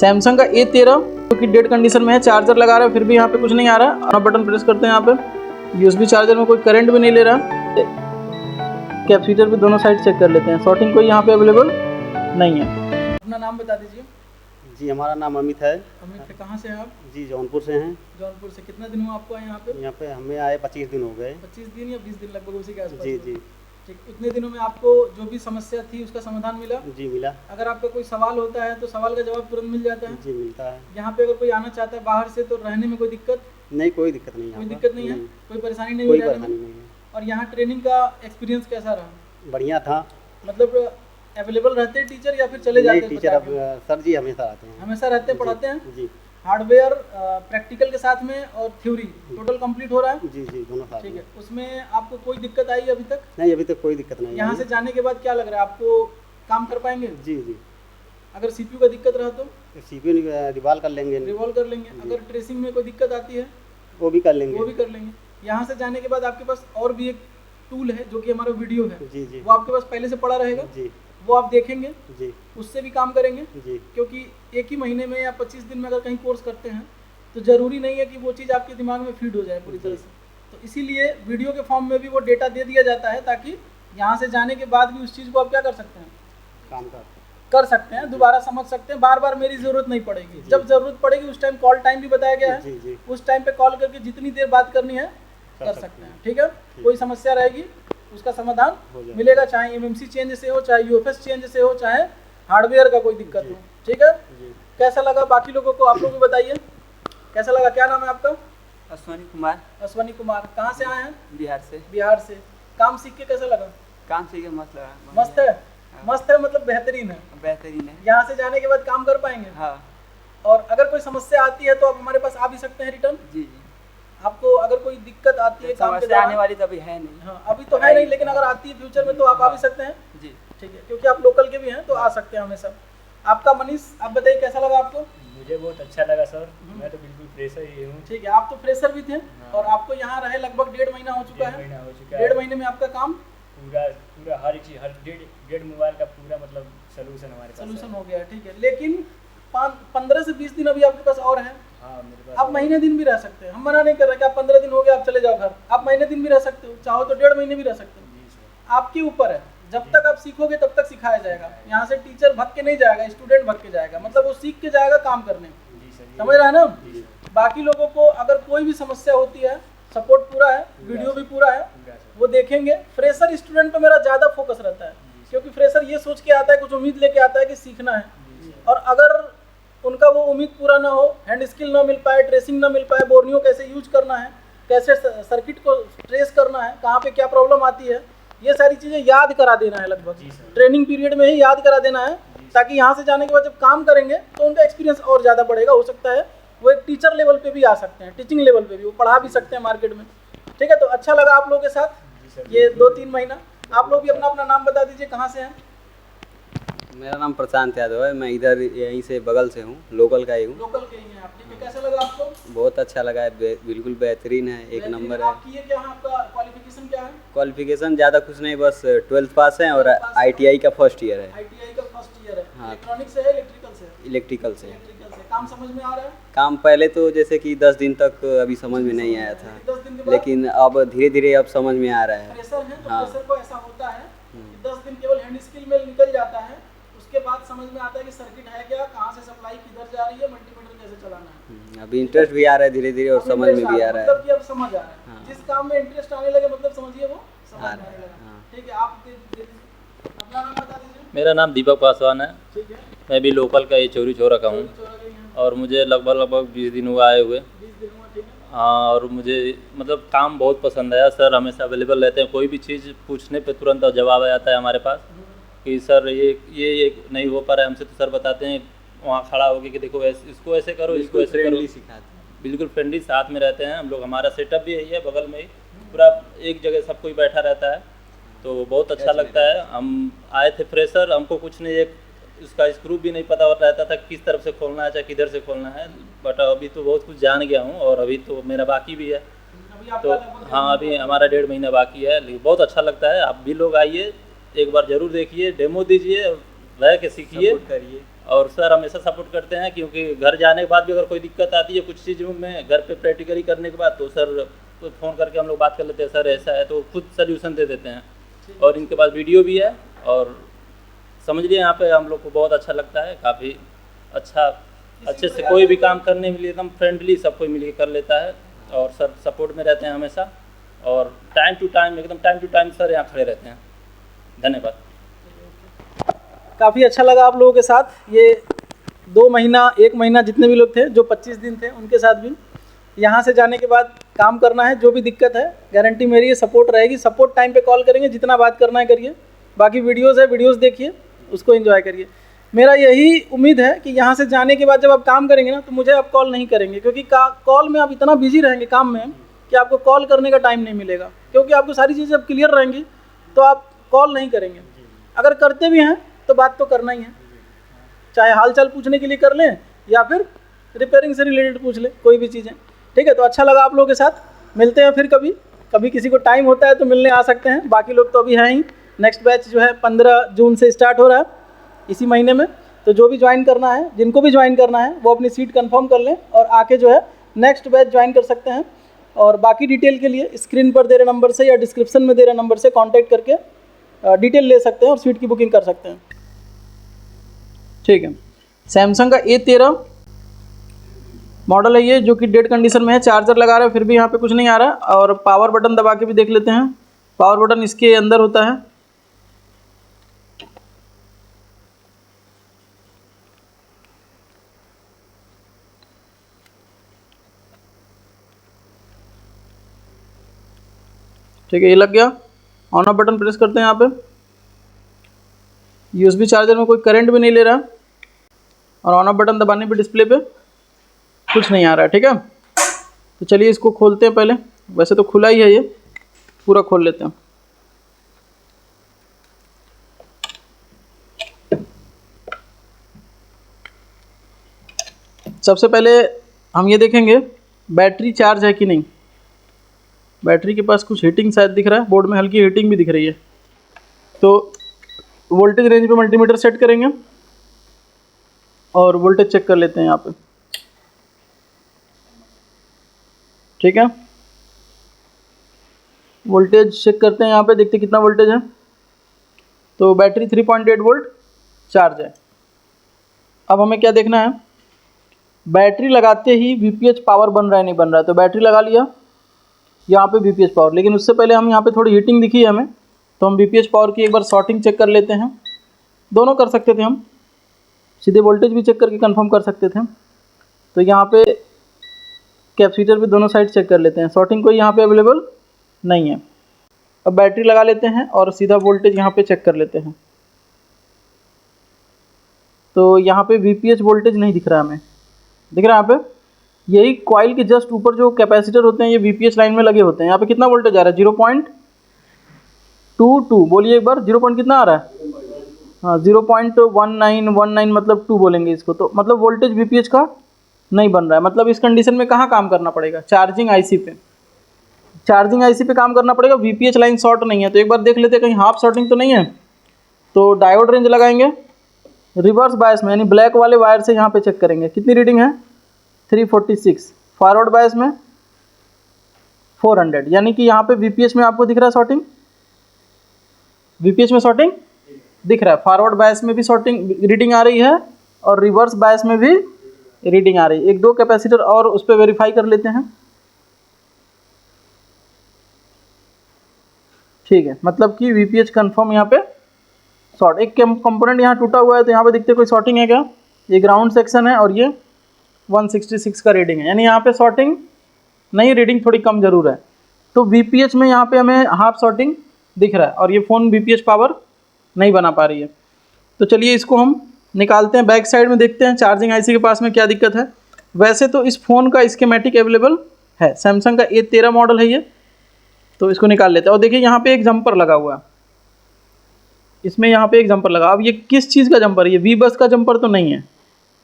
Samsung का A13 जो कि डेड कंडीशन में है, चार्जर लगा रहा है फिर भी यहाँ पे कुछ नहीं आ रहा। और बटन प्रेस करते हैं यहाँ पे, USB चार्जर में कोई करंट भी नहीं ले रहा। कैपेसिटर भी दोनों साइड चेक कर लेते हैं, शॉर्टिंग कोई यहाँ पे अवेलेबल नहीं है। अपना नाम बता दीजिए। जी, हमारा नाम अमित है। अमित है, कहाँ से हैं आप? जी, जौनपुर से हैं। जौनपुर से। कितना दिन हुआ आपको आए यहाँ पे? यहाँ पे हमें आए 25 दिन हो गए। 25 दिन या 20 दिन लगभग उसी के आसपास। जी जी ठीक, इतने दिनों में आपको जो भी समस्या थी उसका समाधान मिला? जी मिला। अगर आपका कोई सवाल होता है तो सवाल का जवाब तुरंत मिल जाता है? जी मिलता है। यहाँ पे अगर कोई आना चाहता है बाहर से तो रहने में कोई दिक्कत? नहीं, कोई दिक्कत नहीं है। कोई दिक्कत नहीं है, कोई परेशानी नहीं कोई हुई? परेशानी नहीं है। और यहाँ ट्रेनिंग का एक्सपीरियंस कैसा रहा? बढ़िया था। मतलब अवेलेबल रहते हैं टीचर या फिर चले जाते हैं? टीचर अब सर जी हमेशा आते हैं। हमेशा रहते हैं, पढ़ाते हैं? जी। हार्डवेयर प्रैक्टिकल के साथ में और थ्योरी टोटल कंप्लीट हो रहा है? जी जी, दोनों साथ। ठीक है। उसमें आपको कोई दिक्कत आई अभी तक? नहीं, अभी तक कोई दिक्कत नहीं। यहाँ से जाने के बाद क्या लग रहा है आपको, काम कर पाएंगे? जी जी। अगर CPU का दिक्कत रहा तो CPU रिवॉल्व कर लेंगे। रिवॉल्व कर लेंगे। अगर ट्रेसिंग में कोई दिक्कत आती है वो भी कर लेंगे। वो भी कर लेंगे। यहाँ से जाने के बाद आपके पास और भी एक टूल है जो कि हमारा वीडियो है। जी जी। वो आपके पास पहले से पड़ा रहेगा। जी। वो आप देखेंगे जी। उससे भी काम करेंगे। जी। क्योंकि एक ही महीने में या 25 दिन में अगर कहीं कोर्स करते हैं तो ज़रूरी नहीं है कि वो चीज़ आपके दिमाग में फीड हो जाए पूरी तरह से। तो इसीलिए वीडियो के फॉर्म में भी वो डेटा दे दिया जाता है ताकि यहाँ से जाने के बाद भी उस चीज़ को आप क्या कर सकते हैं, काम कर सकते हैं, दोबारा समझ सकते हैं। बार बार मेरी ज़रूरत नहीं पड़ेगी। जब ज़रूरत पड़ेगी उस टाइम कॉल टाइम भी बताया गया है। जी जी। उस टाइम पे कॉल करके जितनी देर बात करनी है कर सकते हैं। ठीक है। कोई समस्या रहेगी उसका समाधान मिलेगा, चाहे MMC चेंज से हो, चाहे UFS चेंज से हो, चाहे हार्डवेयर का कोई दिक्कत हो। ठीक है। कैसा लगा बाकी लोगों को, आप लोग भी बताइए कैसा लगा। क्या नाम है आपका? अश्वनी कुमार। अश्वनी कुमार। कहाँ से आए हैं? बिहार से। बिहार से। काम सीख के कैसा लगा? काम सीखे मस्त लगा। मस्त है। मस्त है मतलब बेहतरीन है। बेहतरीन है। यहाँ से जाने के बाद काम कर पाएंगे? हाँ। और अगर कोई समस्या आती है तो आप हमारे पास आ भी सकते हैं रिटर्न। जी जी। आपको अगर कोई दिक्कत आती है काम के समस्या आने वाली तो अभी है नहीं। हाँ, अभी तो है नहीं, लेकिन अगर आती है फ्यूचर में तो आप आ भी सकते हैं। जी ठीक है, क्योंकि आप लोकल के भी हैं तो आ सकते हैं हमेशा। आपका मनीष, आप बताइए कैसा लगा आपको? मुझे बहुत अच्छा लगा सर। मैं तो बिल्कुल फ्रेशर ही हूँ। ठीक है, आप तो फ्रेशर भी थे और आपको यहाँ रहे लगभग 1.5 महीना हो चुका है। 1.5 महीने में आपका काम पूरा हर चीज, हर डेढ़ मोबाइल का पूरा मतलब सोल्यूशन हमारे पास सोल्यूशन हो गया है। ठीक है, लेकिन 15 से 20 दिन अभी आपके पास और है। हाँ, मेरे पास आप महीने दिन भी रह सकते हैं। हम मना नहीं कर रहे कि आप 15 दिन हो गए आप चले जाओ घर। आप महीने दिन भी रह सकते हो, चाहो तो 1.5 महीने भी रह सकते हो। आपके ऊपर है। जब तक आप सीखोगे तब तक सिखाया जाएगा। यहाँ से टीचर भग के नहीं जाएगा, स्टूडेंट भग के जाएगा। मतलब वो सीख के जाएगा काम करने। समझ रहा है ना? बाकी लोगों को अगर कोई भी समस्या होती है, सपोर्ट पूरा है, वीडियो भी पूरा है, वो देखेंगे। फ्रेशर स्टूडेंट पे मेरा ज़्यादा फोकस रहता है, क्योंकि फ्रेशर ये सोच के आता है, कुछ उम्मीद लेके आता है कि सीखना है। और अगर उनका वो उम्मीद पूरा ना हो, हैंड स्किल ना मिल पाए, ट्रेसिंग ना मिल पाए, बोर्नियो कैसे यूज करना है, कैसे सर्किट को ट्रेस करना है, कहाँ पे क्या प्रॉब्लम आती है, ये सारी चीज़ें याद करा देना है। लगभग ट्रेनिंग पीरियड में ही याद करा देना है, ताकि यहाँ से जाने के बाद जब काम करेंगे तो उनका एक्सपीरियंस और ज़्यादा बढ़ेगा। हो सकता है वो एक टीचर लेवल पे भी आ सकते हैं, टीचिंग लेवल पे भी वो पढ़ा भी सकते हैं मार्केट में। ठीक है, तो अच्छा लगा आप लोगों के साथ ये 2-3 महीना। आप लोग भी अपना अपना नाम बता दीजिए, कहाँ से हैं? मेरा नाम प्रशांत यादव है। मैं इधर यहीं से बगल से हूँ, लोकल का ही हूँ। लोकल के ही हैं आप। ठीक है, कैसा लगा आपको? बहुत अच्छा लगा है, बिल्कुल बेहतरीन है, एक नंबर है। आप किए क्या हैं? आपका क्वालिफिकेशन क्या है? क्वालिफिकेशन ज़्यादा कुछ नहीं, बस 12th पास है और ITI का फर्स्ट ईयर है। ITI का फर्स्ट ईयर है। हाँ। इलेक्ट्रॉनिक से है, इलेक्ट्रिकल से है? इलेक्ट्रिकल से। इलेक्ट्रिकल से। काम समझ में आ रहा है? काम पहले तो जैसे कि 10 दिन तक अभी समझ में नहीं आया था, 10 दिन के बाद लेकिन अब धीरे धीरे अब समझ में आ रहा है। प्रेशर है तो हाँ। प्रेशर को ऐसा होता है कि 10 दिन केवल हैंड स्किल में निकल जाता है। उसके बाद समझ में आता है कि सर्किट है क्या, कहाँ से सप्लाई किधर जा रही है, मल्टीमीटर कैसे चलाना है। अभी इंटरेस्ट भी आ रहा है धीरे धीरे और अब समझ में इंटरेस्ट भी आ रहा है। मतलब कि अब समझ आ रहा है। हाँ। जिस काम में इंटरेस्ट आने लगे मतलब समझिए वो समझ आ में रहा आने है। लगा। हाँ। ठीक है, आप अपना नाम बता दीजिए। मेरा नाम दीपक पासवान है। ठीक है, मैं भी लोकल का ये चौरी चौरा का हूँ चौरा गई हैं। और मुझे लगभग 20 दिन हुआ आए हुए। 20 दिन हुआ। ठीक है। हाँ, और मुझे मतलब काम बहुत पसंद आया। सर हमेशा अवेलेबल रहते हैं, कोई भी चीज़ पूछने पे तुरंत जवाब आ जाता है हमारे पास कि सर ये नहीं हो पा रहा है हमसे, तो सर बताते हैं वहाँ खड़ा होके कि देखो ऐसे, इसको ऐसे करो, इसको ऐसे करो। सिखाते हैं। बिल्कुल फ्रेंडली साथ में रहते हैं हम लोग। हमारा सेटअप भी यही है, बगल में ही पूरा एक जगह सब कोई बैठा रहता है, तो बहुत अच्छा लगता है। हम आए थे फ्रेशर, हमको कुछ नहीं, एक इसका स्क्रू भी नहीं पता रहता था किस तरफ से खोलना है, चाहे किधर से खोलना है। बट अभी तो बहुत कुछ जान गया हूँ और अभी तो मेरा बाकी भी है। अभी आपका तो लगभग हाँ, अभी हमारा 1.5 महीना बाकी है, लेकिन बहुत अच्छा लगता है। आप भी लोग आइए, एक बार ज़रूर देखिए, डेमो दीजिए, रह के सीखिए। सपोर्ट करिए। और सर हमेशा सपोर्ट करते हैं, क्योंकि घर जाने के बाद भी अगर कोई दिक्कत आती है कुछ चीज़ों में घर पे प्रैक्टिकली करने के बाद, तो सर तो फ़ोन करके हम लोग बात कर लेते हैं, सर ऐसा है, तो खुद सोल्यूशन दे देते हैं। और इनके पास वीडियो भी है, और समझ लिए यहाँ पे हम लोग को बहुत अच्छा लगता है, काफ़ी अच्छा, अच्छे से कोई भी काम करने में एकदम फ्रेंडली सब कोई मिलकर कर लेता है। और सर सपोर्ट में रहते हैं हमेशा, और टाइम टू टाइम सर यहाँ खड़े रहते हैं। धन्यवाद। काफ़ी अच्छा लगा आप लोगों के साथ। ये 2 महीना 1 महीना जितने भी लोग थे, जो 25 दिन थे, उनके साथ भी यहाँ से जाने के बाद काम करना है। जो भी दिक्कत है गारंटी मेरी है, सपोर्ट रहेगी। सपोर्ट टाइम पे कॉल करेंगे, जितना बात करना है करिए। बाकी वीडियोज़ है, वीडियोज़ देखिए, उसको एंजॉय करिए। मेरा यही उम्मीद है कि यहाँ से जाने के बाद जब आप काम करेंगे ना, तो मुझे आप कॉल नहीं करेंगे, क्योंकि कॉल में आप इतना बिजी रहेंगे काम में कि आपको कॉल करने का टाइम नहीं मिलेगा। क्योंकि आपको सारी चीज़ें जब क्लियर रहेंगी तो आप कॉल नहीं करेंगे। अगर करते भी हैं तो बात तो करना ही है, चाहे हाल चाल पूछने के लिए कर लें या फिर रिपेयरिंग से रिलेटेड पूछ लें, कोई भी चीज़ें। ठीक है, तो अच्छा लगा आप लोगों के साथ। मिलते हैं फिर कभी किसी को टाइम होता है तो मिलने आ सकते हैं। बाकी लोग तो अभी हैं ही। नेक्स्ट बैच जो है 15 जून से स्टार्ट हो रहा है, इसी महीने में। तो जो भी ज्वाइन करना है, जिनको भी ज्वाइन करना है, वो अपनी सीट कंफर्म कर लें और आके जो है नेक्स्ट बैच ज्वाइन कर सकते हैं। और बाकी डिटेल के लिए स्क्रीन पर दे रहे नंबर से या डिस्क्रिप्शन में दे रहे नंबर से कॉन्टैक्ट करके डिटेल ले सकते हैं और सीट की बुकिंग कर सकते हैं। ठीक है, सैमसंग का A13 मॉडल है ये, जो कि डेड कंडीशन में है। चार्जर लगा रहे हैं फिर भी यहाँ पे कुछ नहीं आ रहा है। और पावर बटन दबा के भी देख लेते हैं। पावर बटन इसके अंदर होता है। ठीक है, ये लग गया। ऑन ऑफ बटन प्रेस करते हैं यहाँ पे। USB चार्जर में कोई करंट भी नहीं ले रहा, और ऑन ऑफ बटन दबाने पे डिस्प्ले पे कुछ नहीं आ रहा है। ठीक है, तो चलिए इसको खोलते हैं पहले। वैसे तो खुला ही है, ये पूरा खोल लेते हैं। सबसे पहले हम ये देखेंगे बैटरी चार्ज है कि नहीं। बैटरी के पास कुछ हीटिंग शायद दिख रहा है, बोर्ड में हल्की हीटिंग भी दिख रही है। तो वोल्टेज रेंज पे मल्टीमीटर सेट करेंगे और वोल्टेज चेक कर लेते हैं यहाँ पे। ठीक है, वोल्टेज चेक करते हैं यहाँ पे, देखते कितना वोल्टेज है। तो बैटरी 3.8 वोल्ट चार्ज है। अब हमें क्या देखना है, बैटरी लगाते ही VPH पावर बन रहा है नहीं बन रहा है। तो बैटरी लगा लिया, यहाँ पे VPH पावर। लेकिन उससे पहले हम यहाँ पे थोड़ी हीटिंग दिखी है हमें, तो हम VPH पावर की एक बार शॉर्टिंग चेक कर लेते हैं। दोनों कर सकते थे, हम सीधे वोल्टेज भी चेक करके कंफर्म कर सकते थे। तो यहाँ पे कैपेसिटर भी दोनों साइड चेक कर लेते हैं। शॉर्टिंग कोई यहाँ पे अवेलेबल नहीं है। अब बैटरी लगा लेते हैं और सीधा वोल्टेज यहाँ पे चेक कर लेते हैं। तो यहाँ पे VPH वोल्टेज नहीं दिख रहा हमें, दिख रहा है यहाँ पे। यही कॉइल के जस्ट ऊपर जो कैपेसिटर होते हैं, ये VPH लाइन में लगे होते हैं। यहाँ पे कितना वोल्टेज आ रहा है, 0.22। बोलिए एक बार, 0. कितना आ रहा है? हाँ, 0.19 मतलब 2 बोलेंगे इसको। तो मतलब वोल्टेज VPH का नहीं बन रहा है। मतलब इस कंडीशन में कहाँ काम करना पड़ेगा, चार्जिंग IC पे। चार्जिंग IC पे काम करना पड़ेगा। VPH लाइन शॉर्ट नहीं है, तो एक बार देख लेते हैं कहीं हाफ शॉर्टिंग तो नहीं है। तो डायोड रेंज लगाएंगे रिवर्स बायस में, यानी ब्लैक वाले वायर से यहाँ पे चेक करेंगे कितनी रीडिंग है, 346। फॉरवर्ड बायस में 400, यानी कि यहाँ पे VPH में आपको दिख रहा है शॉर्टिंग। VPH में शॉर्टिंग दिख रहा है, फॉरवर्ड बायस में भी शॉर्टिंग रीडिंग आ रही है और रिवर्स बायस में भी रीडिंग आ रही है। 1-2 कैपेसिटर और उस पर वेरीफाई कर लेते हैं। ठीक है, मतलब कि VPH कंफर्म यहाँ पे शॉर्ट। एक कंपोनेंट यहाँ टूटा हुआ है, तो यहाँ पे देखते कोई शॉर्टिंग है क्या। ये ग्राउंड सेक्शन है और ये 166 का रीडिंग है, यानी यहाँ पे शॉर्टिंग नहीं, रीडिंग थोड़ी कम जरूर है। तो VPH में यहाँ पे हमें हाफ शॉर्टिंग दिख रहा है और ये फ़ोन VPH पावर नहीं बना पा रही है। तो चलिए इसको हम निकालते हैं, बैक साइड में देखते हैं चार्जिंग IC के पास में क्या दिक्कत है। वैसे तो इस फ़ोन का स्कीमेटिक अवेलेबल है, सैमसंग का A13 मॉडल है ये। तो इसको निकाल लेते हैं। और देखिए यहाँ पे एक जंपर लगा हुआ है, इसमें यहाँ पे एक जंपर लगा। अब ये किस चीज़ का जंपर है, ये V बस का जंपर तो नहीं है।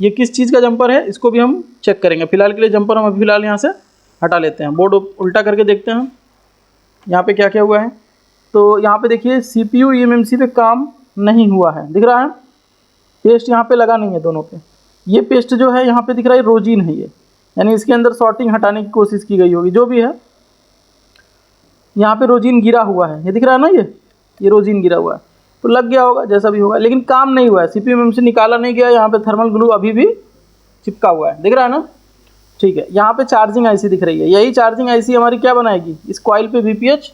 ये किस चीज़ का जंपर है, इसको भी हम चेक करेंगे। फिलहाल के लिए जंपर हम अभी फिलहाल यहाँ से हटा लेते हैं। बोर्ड उल्टा करके देखते हैं यहाँ पे क्या क्या हुआ है। तो यहाँ पे देखिए CPU eMMC पे काम नहीं हुआ है, दिख रहा है। पेस्ट यहाँ पे लगा नहीं है दोनों पे। ये पेस्ट जो है यहाँ पे दिख रहा है रोजीन है ये, यानी इसके अंदर सॉर्टिंग हटाने की कोशिश की गई होगी, जो भी है। यहाँ पे रोजीन गिरा हुआ है, ये दिख रहा है ना, ये रोजीन गिरा हुआ है, तो लग गया होगा जैसा भी होगा, लेकिन काम नहीं हुआ है, CPM से निकाला नहीं गया। यहाँ पे थर्मल ग्लू अभी भी चिपका हुआ है, दिख रहा है ना, ठीक है। यहाँ पे चार्जिंग IC दिख रही है, यही चार्जिंग IC हमारी क्या बनाएगी, इस कॉइल पे VPH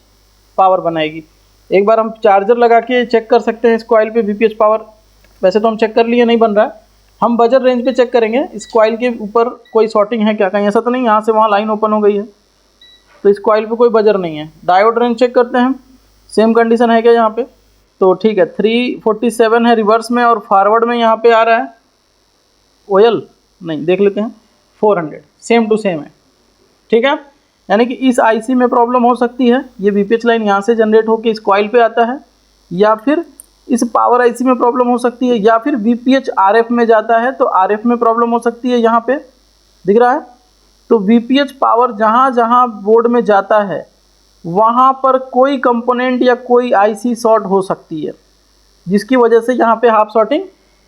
पावर बनाएगी। एक बार हम चार्जर लगा के चेक कर सकते हैं इस कॉइल पे VPH पावर। वैसे तो हम चेक कर लिए, नहीं बन रहा है, हम बजर रेंज पे चेक करेंगे इस कॉइल के ऊपर कोई शॉर्टिंग है क्या, कहीं ऐसा तो नहीं यहाँ से वहाँ लाइन ओपन हो गई है, तो इस कॉइल पे कोई बजर नहीं है। डायोड रेंज चेक करते हैं, सेम कंडीशन है क्या यहाँ पे, तो ठीक है 347 है रिवर्स में, और फॉरवर्ड में यहाँ पे आ रहा है ओयल नहीं, देख लेते हैं 400, सेम टू सेम है, ठीक है। यानी कि इस IC में प्रॉब्लम हो सकती है, ये VPH लाइन यहाँ से जनरेट होकर इस कॉइल पे आता है, या फिर इस पावर IC में प्रॉब्लम हो सकती है, या फिर VPH RF में जाता है तो RF में प्रॉब्लम हो सकती है। यहाँ पे दिख रहा है, तो VPH पावर जहाँ जहाँ बोर्ड में जाता है वहाँ पर कोई कंपोनेंट या कोई IC शॉर्ट हो सकती है, जिसकी वजह से यहाँ पे हाफ शॉर्टिंग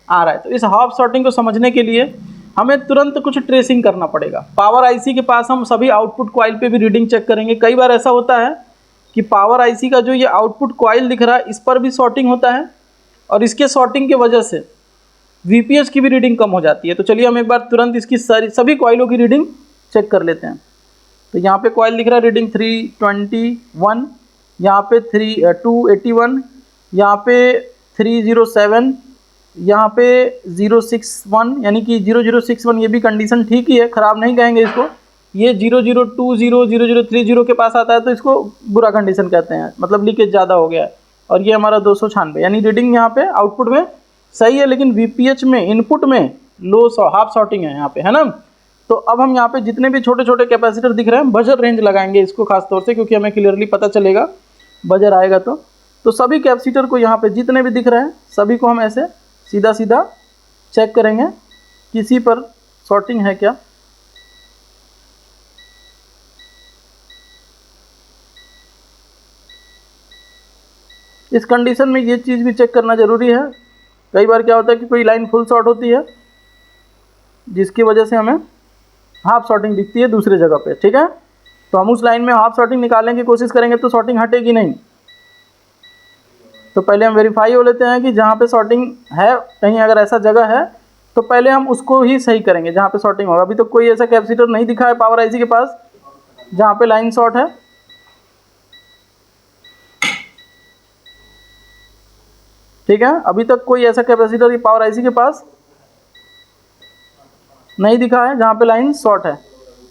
आ रहा है। तो इस हाफ शॉर्टिंग को समझने के लिए हमें तुरंत कुछ ट्रेसिंग करना पड़ेगा। पावर IC के पास हम सभी आउटपुट कॉइल पे भी रीडिंग चेक करेंगे। कई बार ऐसा होता है कि पावर IC का जो ये आउटपुट कॉइल दिख रहा है इस पर भी शॉर्टिंग होता है, और इसके शॉर्टिंग की वजह से VPH की भी रीडिंग कम हो जाती है। तो चलिए हम एक बार तुरंत इसकी सभी कॉइलों की रीडिंग चेक कर लेते हैं। तो यहाँ पे कॉइल दिख रहा है रीडिंग 321, यहाँ पे 281, यहाँ पे 307, यहाँ पे 061, यानी कि 0061, ये भी कंडीशन ठीक ही है, ख़राब नहीं कहेंगे इसको। ये 0020 0030 के पास आता है तो इसको बुरा कंडीशन कहते हैं, मतलब लीकेज ज़्यादा हो गया है। और ये हमारा 296, यानी रीडिंग यहाँ पे आउटपुट में सही है, लेकिन VPH में इनपुट में हाफ शॉर्टिंग है यहाँ पे, है ना। तो अब हम यहाँ पे जितने भी छोटे छोटे कैपेसिटर दिख रहे हैं बजर रेंज लगाएंगे इसको खास तौर से, क्योंकि हमें क्लियरली पता चलेगा बजर आएगा तो सभी कैपेसिटर को यहाँ पे जितने भी दिख रहे हैं सभी को हम ऐसे सीधा सीधा चेक करेंगे किसी पर शॉर्टिंग है क्या। इस कंडीशन में ये चीज़ भी चेक करना ज़रूरी है। कई बार क्या होता है कि कोई लाइन फुल शॉर्ट होती है जिसकी वजह से हमें हाफ शॉर्टिंग दिखती है दूसरे जगह पे, ठीक है। तो हम उस लाइन में हाफ शॉर्टिंग निकालने की कोशिश करेंगे तो शॉर्टिंग हटेगी नहीं। तो पहले हम वेरीफाई हो लेते हैं कि जहाँ पे शॉर्टिंग है, कहीं अगर ऐसा जगह है तो पहले हम उसको ही सही करेंगे जहाँ पे शॉर्टिंग होगा। अभी तो कोई ऐसा कैपेसिटर नहीं दिखा है पावर IC के पास जहाँ पे लाइन शॉर्ट है। ठीक है, अभी तक कोई ऐसा कैपेसिटर पावर IC के पास नहीं दिखा है जहाँ पे लाइन शॉर्ट है।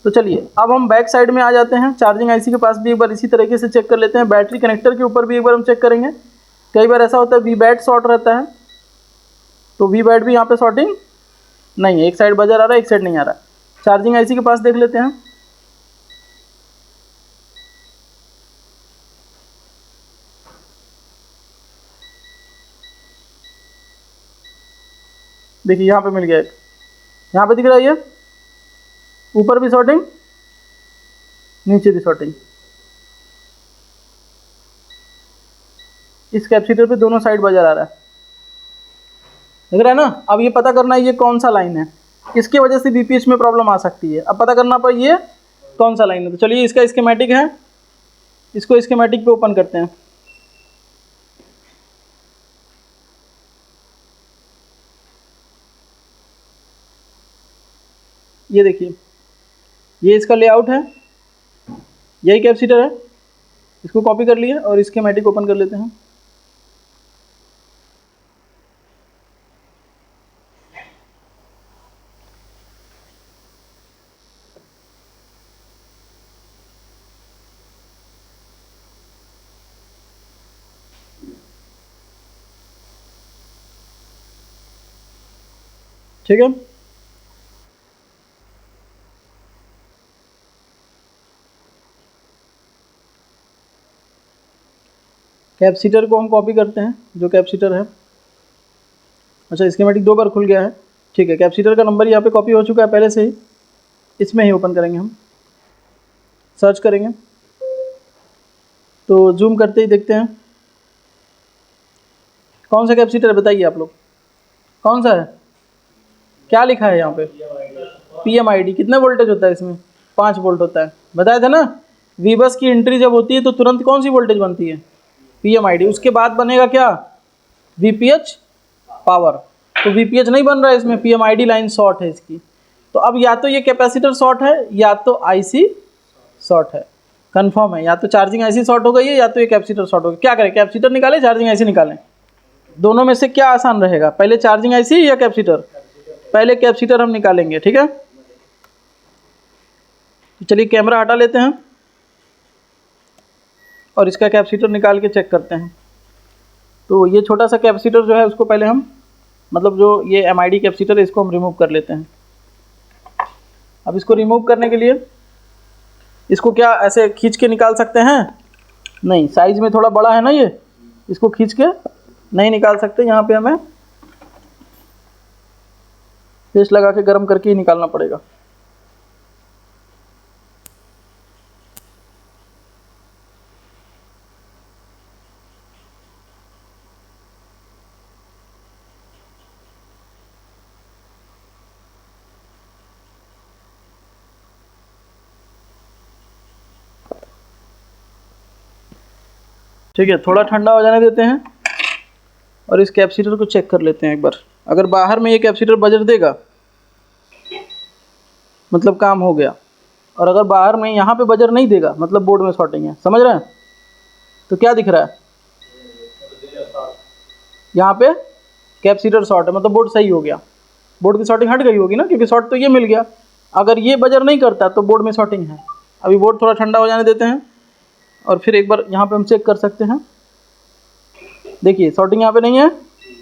तो चलिए अब हम बैक साइड में आ जाते हैं, चार्जिंग IC के पास भी एक बार इसी तरीके से चेक कर लेते हैं। बैटरी कनेक्टर के ऊपर भी एक बार हम चेक करेंगे। कई बार ऐसा होता है VBAT शॉर्ट रहता है, तो VBAT भी यहाँ पे शॉर्टिंग नहीं है, एक साइड बजर आ रहा है एक साइड नहीं आ रहा है। चार्जिंग IC के पास देख लेते हैं। देखिए यहाँ पे मिल गया एक, यहाँ पे दिख रहा है ये ऊपर भी शॉर्टिंग नीचे भी शॉर्टिंग। इस कैपेसिटर पे दोनों साइड बजर आ रहा है, देख रहा है ना। अब ये पता करना है ये कौन सा लाइन है, इसकी वजह से VPH में प्रॉब्लम आ सकती है। अब पता करना पर ये कौन सा लाइन है। तो चलिए इसका स्कीमेटिक है, इसको स्कीमेटिक पे ओपन करते हैं। ये देखिए ये इसका लेआउट है, यही कैपेसिटर है, इसको कॉपी कर लिए और स्कीमेटिक ओपन कर लेते हैं। ठीक है, कैपेसिटर को हम कॉपी करते हैं, जो कैपेसिटर है। अच्छा स्कीमेटिक 2 बार खुल गया है, ठीक है। कैपेसिटर का नंबर यहाँ पे कॉपी हो चुका है पहले से ही, इसमें ही ओपन करेंगे हम, सर्च करेंगे तो जूम करते ही देखते हैं कौन सा कैपेसिटर है, बताइए आप लोग। कौन सा है, क्या लिखा है यहाँ पे? PMID। कितने वोल्टेज होता है इसमें? 5 वोल्ट होता है, बताया था ना। वी बस की एंट्री जब होती है तो तुरंत कौन सी वोल्टेज बनती है? PMID। उसके बाद बनेगा क्या? VPH power. तो VPH नहीं बन रहा है इसमें, PMID लाइन शॉर्ट है इसकी। तो अब या तो ये कैपेसिटर शॉर्ट है या तो IC शॉर्ट है, कंफर्म है। या तो चार्जिंग IC शॉर्ट हो गई है या तो ये कैपेसिटर शॉर्ट हो गया। क्या करें, कैपेसिटर निकालें चार्जिंग IC निकालें? दोनों में से क्या आसान रहेगा, पहले चार्जिंग IC या कैपेसिटर? पहले कैपेसिटर हम निकालेंगे, ठीक है। तो चलिए कैमरा हटा लेते हैं और इसका कैपेसिटर निकाल के चेक करते हैं। तो ये छोटा सा कैपेसिटर जो है उसको पहले हम, मतलब जो ये MID कैपेसिटर है इसको हम रिमूव कर लेते हैं। अब इसको रिमूव करने के लिए इसको क्या ऐसे खींच के निकाल सकते हैं? नहीं, साइज़ में थोड़ा बड़ा है ना ये, इसको खींच के नहीं निकाल सकते। यहाँ पे हमें पेस्ट लगा के गर्म करके ही निकालना पड़ेगा। ठीक है, थोड़ा ठंडा हो जाने देते हैं और इस कैपेसिटर को चेक कर लेते हैं एक बार। अगर बाहर में ये कैपेसिटर बजर देगा मतलब काम हो गया, और अगर बाहर में यहाँ पे बजर नहीं देगा मतलब बोर्ड में शॉर्टिंग है। समझ रहे हैं? तो क्या दिख रहा है यहाँ पे? कैपेसिटर शॉर्ट है, मतलब बोर्ड सही हो गया, बोर्ड की शॉर्टिंग हट गई होगी ना, क्योंकि शॉर्ट तो ये मिल गया। अगर ये बजर नहीं करता तो बोर्ड में शॉर्टिंग है। अभी बोर्ड थोड़ा ठंडा हो जाने देते हैं और फिर एक बार यहाँ पे हम चेक कर सकते हैं। देखिए शॉर्टिंग यहाँ पे नहीं है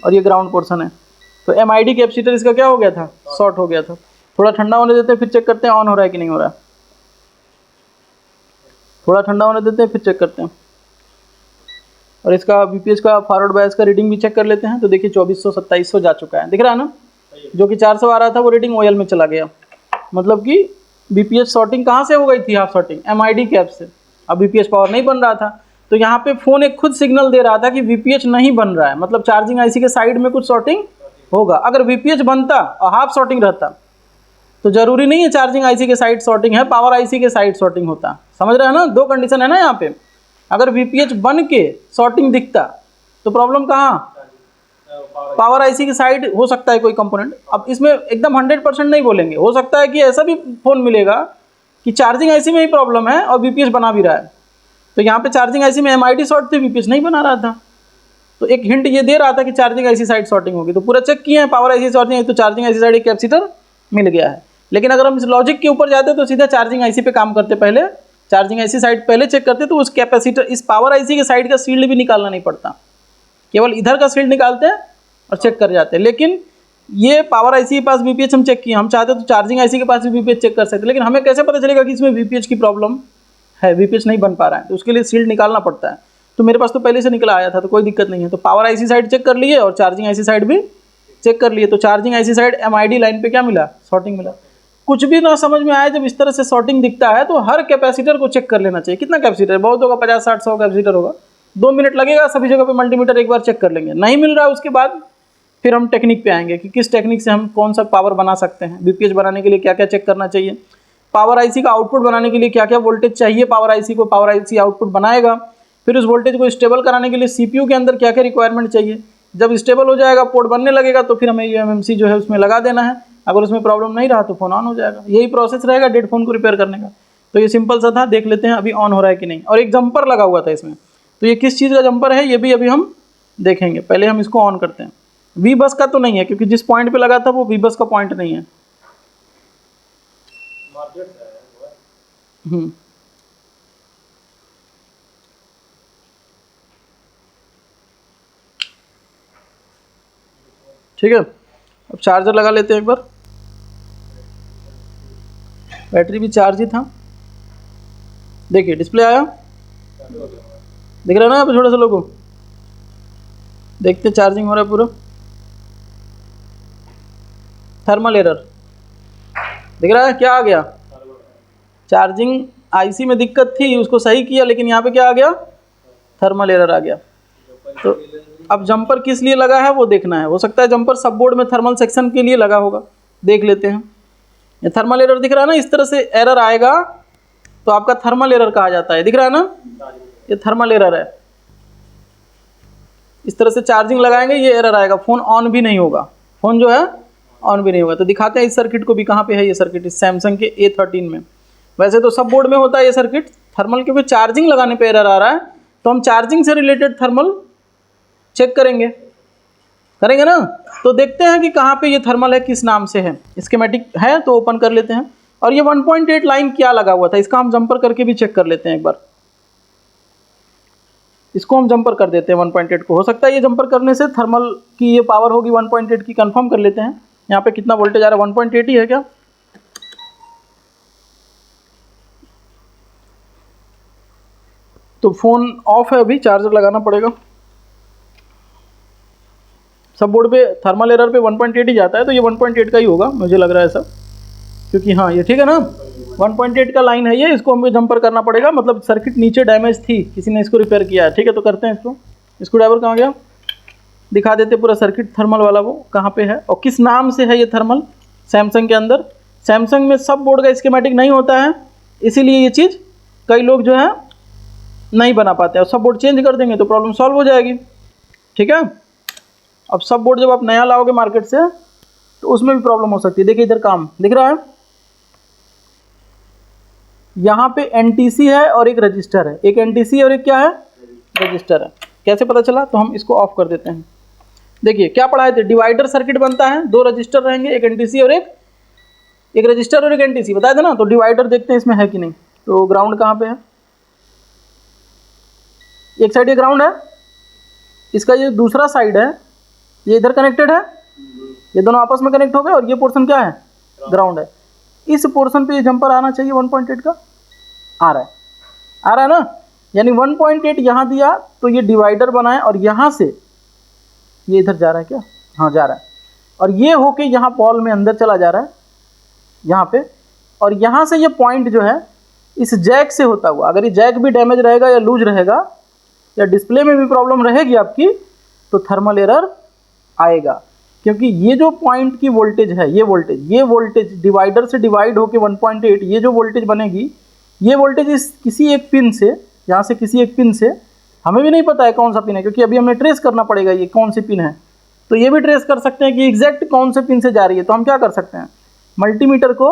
और ये ग्राउंड पोर्शन है। तो MID कैपेसिटर इसका क्या हो गया था? शॉर्ट हो गया था। थोड़ा ठंडा होने देते हैं फिर चेक करते हैं ऑन हो रहा है कि नहीं हो रहा है। थोड़ा ठंडा होने देते हैं फिर चेक करते हैं। और इसका VPH का फॉरवर्ड बायस का रीडिंग भी चेक कर लेते हैं। तो देखिए 2400 2700 जा चुका है, दिख रहा है ना। जो कि 400 आ रहा था वो रीडिंग OL में चला गया। मतलब कि VPH शॉर्टिंग कहाँ से हो गई थी? हाफ शॉर्टिंग MID कैप से। अब VPH पावर नहीं बन रहा था तो यहाँ पे फ़ोन एक खुद सिग्नल दे रहा था कि VPH नहीं बन रहा है, मतलब चार्जिंग IC के साइड में कुछ शॉर्टिंग होगा। अगर VPH बनता और हाफ शॉर्टिंग रहता तो ज़रूरी नहीं है चार्जिंग IC के साइड शॉर्टिंग है, पावर IC के साइड शॉर्टिंग होता। समझ रहे हैं ना? दो कंडीशन है ना यहाँ पे। अगर VPH बन के शॉर्टिंग दिखता तो प्रॉब्लम कहाँ? पावर IC की साइड हो सकता है कोई कंपोनेंट। अब इसमें एकदम 100% नहीं बोलेंगे, हो सकता है कि ऐसा भी फ़ोन मिलेगा कि चार्जिंग IC में ही प्रॉब्लम है और VPH बना भी रहा है। तो यहाँ पे चार्जिंग IC में MID शॉर्ट थी, VPH नहीं बना रहा था। तो एक हिंट ये दे रहा था कि चार्जिंग IC साइड शॉर्टिंग होगी। तो पूरा चेक किए हैं, पावर IC शॉर्टिंग है तो चार्जिंग IC साइड एक कैपेसिटर मिल गया है। लेकिन अगर हम इस लॉजिक के ऊपर जाते तो सीधा चार्जिंग IC पे काम करते। पहले चार्जिंग IC साइड पहले चेक करते तो उस कैपेसिटर इस पावर IC के साइड का शील्ड भी निकालना नहीं पड़ता, केवल इधर का शील्ड निकालते हैं और चेक कर जाते हैं। लेकिन ये पावर IC के पास VPH हम चेक किए, हम चाहते तो चार्जिंग IC के पास भी VPH चेक कर सकते। लेकिन हमें कैसे पता चलेगा कि इसमें VPH की प्रॉब्लम है, VPH नहीं बन पा रहा है? तो उसके लिए शील्ड निकालना पड़ता है। तो मेरे पास तो पहले से निकला आया था तो कोई दिक्कत नहीं है। तो पावर IC साइड चेक कर लिए और चार्जिंग IC साइड भी चेक कर लिए। तो charging IC side MID line पे क्या मिला? शॉर्टिंग मिला। कुछ भी ना समझ में आए, जब इस तरह से शॉर्टिंग दिखता है तो हर कैपेसिटर को चेक कर लेना चाहिए। कितना कैपेसिटर है? बहुत होगा, 50 60 100 कैपेसिटर होगा। 2 मिनट लगेगा, सभी जगह पे मल्टीमीटर एक बार चेक कर लेंगे। नहीं मिल रहा है उसके बाद फिर हम टेक्निक पे आएंगे कि किस टेक्निक से हम कौन सा पावर बना सकते हैं। VPH बनाने के लिए क्या क्या चेक करना चाहिए, पावर IC का आउटपुट बनाने के लिए क्या क्या वोल्टेज चाहिए पावर IC को, पावर IC आउटपुट बनाएगा। फिर उस वोल्टेज को स्टेबल कराने के लिए CPU के अंदर क्या क्या रिक्वायरमेंट चाहिए। जब स्टेबल हो जाएगा, पोर्ट बनने लगेगा तो फिर हमें UMMC जो है उसमें लगा देना है। अगर उसमें प्रॉब्लम नहीं रहा तो फ़ोन ऑन हो जाएगा। यही प्रोसेस रहेगा डेड फ़ोन को रिपेयर करने का। तो ये सिंपल सा था, देख लेते हैं अभी ऑन हो रहा है कि नहीं। और एक जंपर लगा हुआ था इसमें, तो ये किस चीज़ का जंपर है ये भी अभी हम देखेंगे। पहले हम इसको ऑन करते हैं। V बस का तो नहीं है क्योंकि जिस पॉइंट पे लगा था वो V बस का पॉइंट नहीं है। ठीक है, अब चार्जर लगा लेते हैं एक बार। बैटरी भी चार्ज ही था। देखिए डिस्प्ले आया, दिख रहा है ना यहाँ पे छोटा सा लोगो। देखते चार्जिंग हो रहा है पूरा। थर्मल एरर दिख रहा है, क्या आ गया? चार्जिंग IC में दिक्कत थी, उसको सही किया, लेकिन यहाँ पे क्या आ गया? थर्मल एरर आ गया। तो अब जंपर किस लिए लगा है वो देखना है। हो सकता है जंपर सब बोर्ड में थर्मल सेक्शन के लिए लगा होगा, देख लेते हैं। ये थर्मल एरर दिख रहा है ना, इस तरह से एरर आएगा तो आपका थर्मल एरर कहा जाता है, दिख रहा है ना, ये थर्मल एरर है। इस तरह से चार्जिंग लगाएंगे ये एरर आएगा, फ़ोन ऑन भी नहीं होगा, फ़ोन जो है ऑन भी नहीं होगा। तो दिखाते हैं इस सर्किट को भी, कहाँ पे है ये सर्किट, इस सैमसंग के A13 में। वैसे तो सब बोर्ड में होता है ये सर्किट, थर्मल के ऊपर चार्जिंग लगाने पे एरर आ रहा है, तो हम चार्जिंग से रिलेटेड थर्मल चेक करेंगे ना। तो देखते हैं कि कहाँ पे ये थर्मल है, किस नाम से है। स्कीमेटिक है तो ओपन कर लेते हैं। और ये 1.8 लाइन क्या लगा हुआ था, इसका हम जंपर करके भी चेक कर लेते हैं एक बार। इसको हम जंपर कर देते हैं 1.8 को। हो सकता है ये जंपर करने से थर्मल की ये पावर होगी 1.8 की, कंफर्म कर लेते हैं। यहाँ पे कितना वोल्टेज आ रहा है, 1.8 ही है क्या? तो फ़ोन ऑफ है अभी, चार्जर लगाना पड़ेगा। सब बोर्ड पे थर्मल एरर पे 1.8 ही जाता है, तो ये 1.8 का ही होगा, मुझे लग रहा है सब, क्योंकि हाँ ये ठीक है ना, 1.8 का लाइन है ये। इसको हमें जंपर करना पड़ेगा, मतलब सर्किट नीचे डैमेज थी, किसी ने इसको रिपेयर किया है। ठीक है, तो करते हैं इसको। स्क्रू ड्राइवर कहाँ गया, दिखा देते पूरा सर्किट थर्मल वाला, वो कहाँ पे है और किस नाम से है ये थर्मल सैमसंग के अंदर। सैमसंग में सब बोर्ड का स्कीमेटिक नहीं होता है, इसीलिए ये चीज़ कई लोग जो है नहीं बना पाते। और सब बोर्ड चेंज कर देंगे तो प्रॉब्लम सॉल्व हो जाएगी। ठीक है, अब सब बोर्ड जब आप नया लाओगे मार्केट से तो उसमें भी प्रॉब्लम हो सकती है। देखिए इधर काम दिख रहा है, यहाँ पे NTC है और एक रजिस्टर है, एक NTC और एक क्या है, रजिस्टर है। कैसे पता चला, तो हम इसको ऑफ कर देते हैं। देखिए क्या पढ़ाए थे, डिवाइडर सर्किट बनता है, 2 रजिस्टर रहेंगे, एक NTC और एक रजिस्टर और एक NTC बताया था ना। तो डिवाइडर देखते हैं इसमें है कि नहीं। तो ग्राउंड कहाँ पे है, एक साइड ये ग्राउंड है, इसका ये दूसरा साइड है, ये इधर कनेक्टेड है, ये दोनों आपस में कनेक्ट हो गए और ये पोर्शन क्या है, ग्राउंड है। इस पोर्शन पे ये जंपर आना चाहिए 1.8 का, आ रहा है ना। यानी 1.8 यहाँ दिया तो ये डिवाइडर बनाए और यहाँ से ये इधर जा रहा है क्या, हाँ जा रहा है, और ये होके यहाँ बॉल में अंदर चला जा रहा है यहाँ पे। और यहाँ से ये पॉइंट जो है इस जैक से होता हुआ, अगर ये जैक भी डैमेज रहेगा या लूज रहेगा या डिस्प्ले में भी प्रॉब्लम रहेगी आपकी, तो थर्मल एरर आएगा। क्योंकि ये जो पॉइंट की वोल्टेज है, ये वोल्टेज डिवाइडर से डिवाइड होकर 1.8, ये जो वोल्टेज बनेगी, ये वोल्टेज इस किसी एक पिन से, यहाँ से किसी एक पिन से, हमें भी नहीं पता है कौन सा पिन है, क्योंकि अभी हमें ट्रेस करना पड़ेगा ये कौन सी पिन है। तो ये भी ट्रेस कर सकते हैं कि एग्जैक्ट कौन से पिन से जा रही है। तो हम क्या कर सकते हैं, मल्टीमीटर को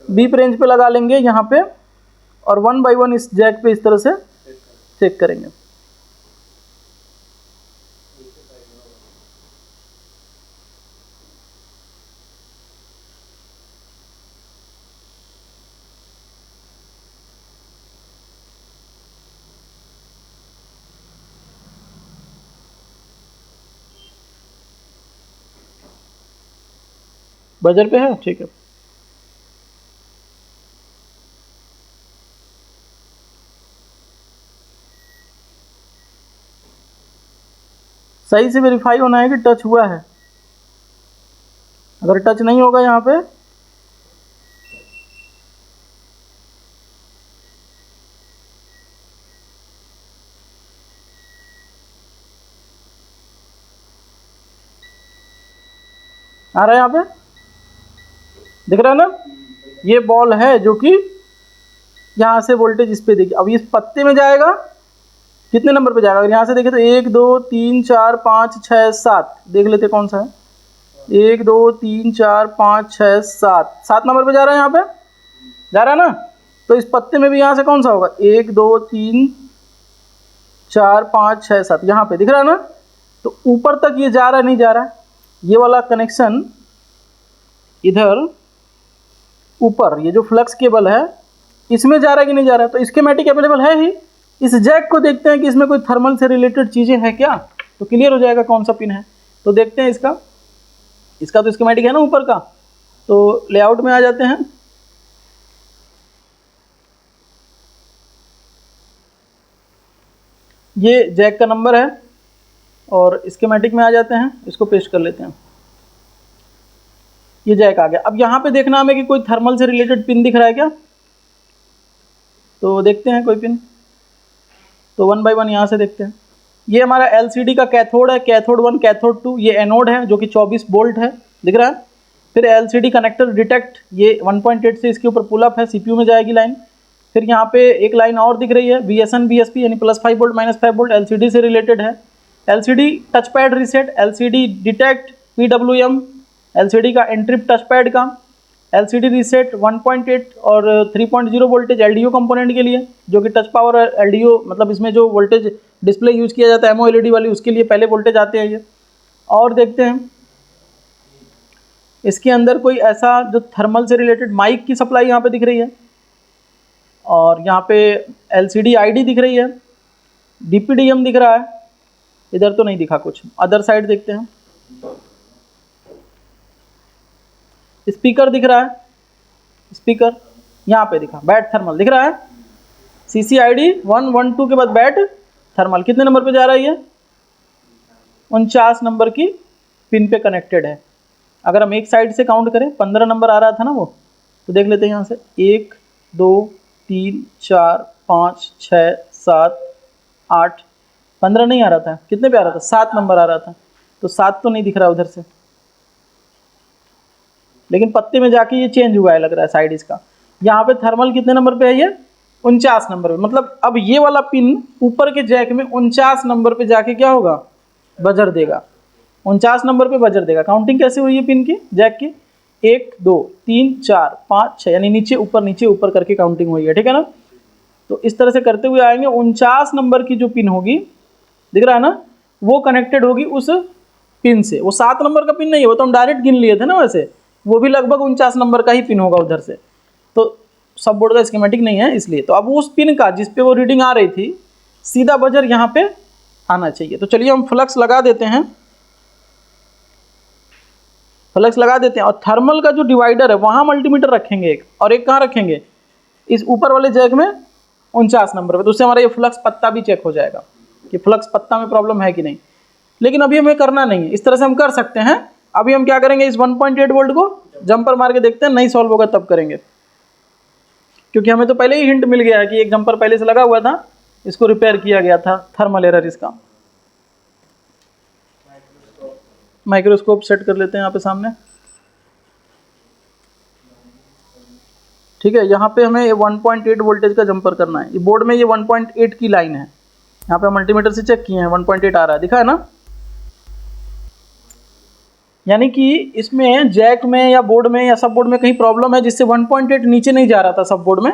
बीप रेंज पे लगा लेंगे यहाँ पे, और 1 बाय 1 इस जैक पे इस तरह से चेक करेंगे। बजर पे है, ठीक है। सही से वेरीफाई होना है कि टच हुआ है। अगर टच नहीं होगा यहाँ पे, आ रहा है यहाँ पे, दिख रहा है ना, ये बॉल है जो कि यहाँ से वोल्टेज इस पे देखिए। अब इस पत्ते में जाएगा, कितने नंबर पे जाएगा, अगर यहाँ से देखें तो 1 2 3 4 5 6 7, देख लेते कौन सा है। 1 2 3 4 5 6 7, 7 नंबर पे जा रहा है, यहाँ पे जा रहा है ना। तो इस पत्ते में भी यहाँ से कौन सा होगा, 1 2 3 4 5 6 7, यहाँ पे दिख रहा है ना। तो ऊपर तक ये जा रहा है, नहीं जा रहा है, ये वाला कनेक्शन इधर ऊपर, ये जो फ्लक्स केबल है इसमें जा रहा है कि नहीं जा रहा है। तो स्कीमेटिक अवेलेबल है ही, इस जैक को देखते हैं कि इसमें कोई थर्मल से रिलेटेड चीज़ें हैं क्या, तो क्लियर हो जाएगा कौन सा पिन है। तो देखते हैं इसका तो स्कीमेटिक है ना ऊपर का। तो लेआउट में आ जाते हैं, ये जैक का नंबर है और स्कीमेटिक में आ जाते हैं, इसको पेस्ट कर लेते हैं। ये जैक आ गया। अब यहाँ पे देखना हमें कि कोई थर्मल से रिलेटेड पिन दिख रहा है क्या, तो देखते हैं कोई पिन। तो 1 बाय 1 यहाँ से देखते हैं। ये हमारा LCD का कैथोड है, कैथोड 1, कैथोड 2, ये एनोड है जो कि 24 वोल्ट है, दिख रहा है। फिर LCD कनेक्टर डिटेक्ट, ये 1.8 से इसके ऊपर पुल अप है, CPU में जाएगी लाइन। फिर यहाँ पे एक लाइन और दिख रही है, VSN VSP यानी +5 वोल्ट -5 वोल्ट, LCD से रिलेटेड है। LCD touch pad reset, LCD detect, PWM, LCD का एंट्रिप टच पैड का, LCD रीसेट 1.8 और 3.0 वोल्टेज LDO कंपोनेंट के लिए, जो कि टच पावर LDO मतलब इसमें जो वोल्टेज डिस्प्ले यूज़ किया जाता है AMOLED वाली, उसके लिए पहले वोल्टेज आते हैं ये। और देखते हैं इसके अंदर कोई ऐसा जो थर्मल से रिलेटेड माइक की सप्लाई यहाँ पे दिख रही है, और यहाँ पे LCD ID दिख रही है, DPDM दिख रहा है, इधर तो नहीं दिखा कुछ। अदर साइड देखते हैं, स्पीकर दिख रहा है, स्पीकर यहाँ पे दिखा, बैट थर्मल दिख रहा है, CCID 112 के बाद बैट थर्मल कितने नंबर पे जा रहा है ये, 49 नंबर की पिन पे कनेक्टेड है। अगर हम एक साइड से काउंट करें 15 नंबर आ रहा था ना वो, तो देख लेते हैं यहाँ से 1 2 3 4 5 6 7 8, 15 नहीं आ रहा था, कितने पे आ रहा था, 7 नंबर आ रहा था, तो 7 तो नहीं दिख रहा उधर से, लेकिन पत्ते में जाके ये चेंज हुआ है लग रहा है साइड इसका। यहाँ पे थर्मल कितने नंबर पे है ये, 49 नंबर पे। मतलब अब ये वाला पिन ऊपर के जैक में 49 नंबर पे जाके क्या होगा, बजर देगा, 49 नंबर पे बजर देगा। काउंटिंग कैसे हुई है पिन की, जैक की, 1 2 3 4 5 6, यानी नीचे ऊपर करके काउंटिंग हुई है, ठीक है ना। तो इस तरह से करते हुए आएंगे, 49 नंबर की जो पिन होगी, दिख रहा है ना, वो कनेक्टेड होगी उस पिन से। वो 7 नंबर का पिन नहीं है, वो तो हम डायरेक्ट गिन लिए थे ना, वैसे वो भी लगभग 49 नंबर का ही पिन होगा उधर से, तो सब बोर्ड का स्कीमेटिक नहीं है इसलिए। तो अब उस पिन का जिस पे वो रीडिंग आ रही थी, सीधा बजर यहाँ पे आना चाहिए। तो चलिए हम फ्लक्स लगा देते हैं, फ्लक्स लगा देते हैं, और थर्मल का जो डिवाइडर है वहाँ मल्टीमीटर रखेंगे एक, और एक कहाँ रखेंगे, इस ऊपर वाले जैक में 49 नंबर पे। तो उससे हमारा ये फ्लक्स पत्ता भी चेक हो जाएगा कि फ्लक्स पत्ता में प्रॉब्लम है कि नहीं। लेकिन अभी हमें करना नहीं है, इस तरह से हम कर सकते हैं। अभी हम क्या करेंगे, इस 1.8 वोल्ट को जंपर मार के देखते हैं, नहीं सॉल्व होगा तब करेंगे, क्योंकि हमें तो पहले ही हिंट मिल गया है कि एक जंपर पहले से लगा हुआ था, इसको रिपेयर किया गया था, थर्मल एरर इसका। माइक्रोस्कोप सेट कर लेते हैं यहाँ पे सामने, ठीक है। यहाँ पे हमें ये 1.8 वोल्टेज का जंपर करना है। ये बोर्ड में ये 1.8 की लाइन है, यहाँ पे मल्टीमीटर से चेक किए हैं, 1.8 आ रहा है, दिखा है ना। यानी कि इसमें जैक में या बोर्ड में या सब बोर्ड में कहीं प्रॉब्लम है, जिससे 1.8 नीचे नहीं जा रहा था सब बोर्ड में,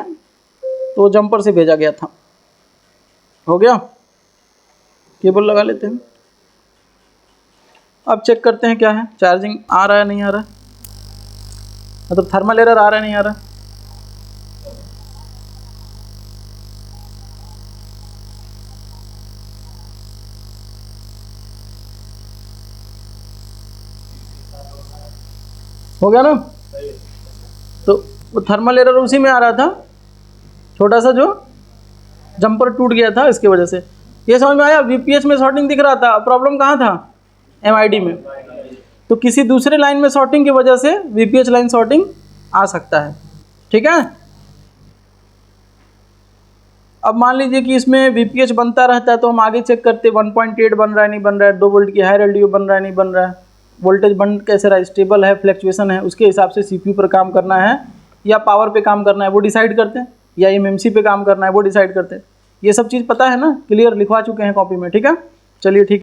तो जंपर से भेजा गया था। हो गया, केबल लगा लेते हैं। अब चेक करते हैं क्या है, चार्जिंग आ रहा है नहीं आ रहा है, मतलब थर्मल एरर आ रहा है नहीं आ रहा है। हो गया ना। तो वो थर्मल एरर उसी में आ रहा था, छोटा सा जो जंपर टूट गया था इसकी वजह से। ये समझ में आया, VPH में शॉर्टिंग दिख रहा था, प्रॉब्लम कहाँ था, MID में। तो किसी दूसरे लाइन में शॉर्टिंग की वजह से VPH लाइन शॉर्टिंग आ सकता है, ठीक है। अब मान लीजिए कि इसमें VPH बनता रहता है, तो हम आगे चेक करते 1.8 बन रहा है नहीं बन रहा है, 2 वोल्ट की हायर LDO बन रहा है नहीं बन रहा है, वोल्टेज बन कैसे रहा है, स्टेबल है, फ्लक्चुएशन है, उसके हिसाब से CPU पर काम करना है या पावर पे काम करना है वो डिसाइड करते हैं, या MMC पे काम करना है वो डिसाइड करते हैं। ये सब चीज़ पता है ना, क्लियर लिखवा चुके हैं कॉपी में, ठीक है। चलिए ठीक।